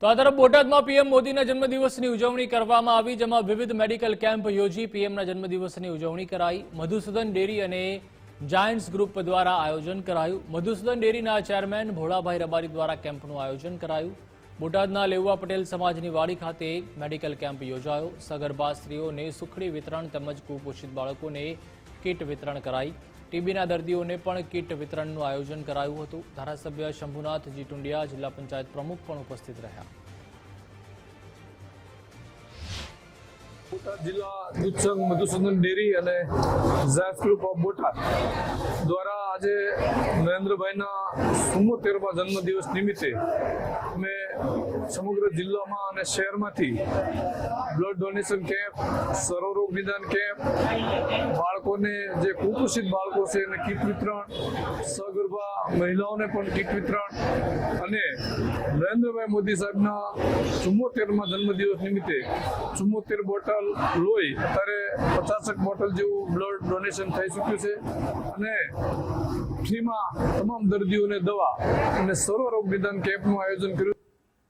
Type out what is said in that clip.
તો આ તરફ બોટાદમાં પીએમ મોદીના જન્મદિવસની ઉજવણી કરવામાં આવી, જેમાં વિવિધ મેડિકલ કેમ્પ યોજી પીએમના જન્મદિવસની ઉજવણી કરાઈ. મધુસૂદન ડેરી અને જાયન્ટ્સ ગ્રુપ દ્વારા આયોજન કરાયું. મધુસૂદન ડેરીના ચેરમેન ભોળાભાઈ રબારી દ્વારા કેમ્પનું આયોજન કરાયું. બોટાદના લેઉવા પટેલ સમાજની વાડી ખાતે મેડિકલ કેમ્પ યોજાયો. સગર્ભા સ્ત્રીઓને સુખડી વિતરણ તેમજ કુપોષિત બાળકોને કીટ વિતરણ કરાઈ. ટીબીના દર્દીઓને પણ કીટ વિતરણનું આયોજન કરાયું હતું. ધારાસભ્ય શંભુનાથજી ટુંડિયા, જિલ્લા પંચાયત પ્રમુખ પણ ઉપસ્થિત રહ્યા. બોટાદ જિલ્લા દૂધ સંઘ, મધુસૂદન ડેરી અને જાયન્ટ્સ ગ્રુપ ઓફ બોટાદ દ્વારા આજે નરેન્દ્રભાઈના 74મા જન્મદિવસ નિમિત્તે અમે સમગ્ર જિલ્લામાં અને શહેરમાંથી બ્લડ ડોનેશન કેમ્પ, સર્વરોગ નિદાન કેમ્પ, બાળકોને જે કુપોષિત બાળકો છે એને કીટ વિતરણ, સગર્ભા મહિલાઓને પણ કીટ વિતરણ અને નરેન્દ્રભાઈ મોદી સાહેબના 74મા જન્મદિવસ નિમિત્તે 74 બોટલ લોહી, અત્યારે 50 બોટલ જેવું બ્લડ ડોનેશન થઈ ચૂક્યું છે અને ફ્રીમાં તમામ દર્દીઓને દવા અને સર્વરોગ નિદાન કેમ્પનું આયોજન કર્યું.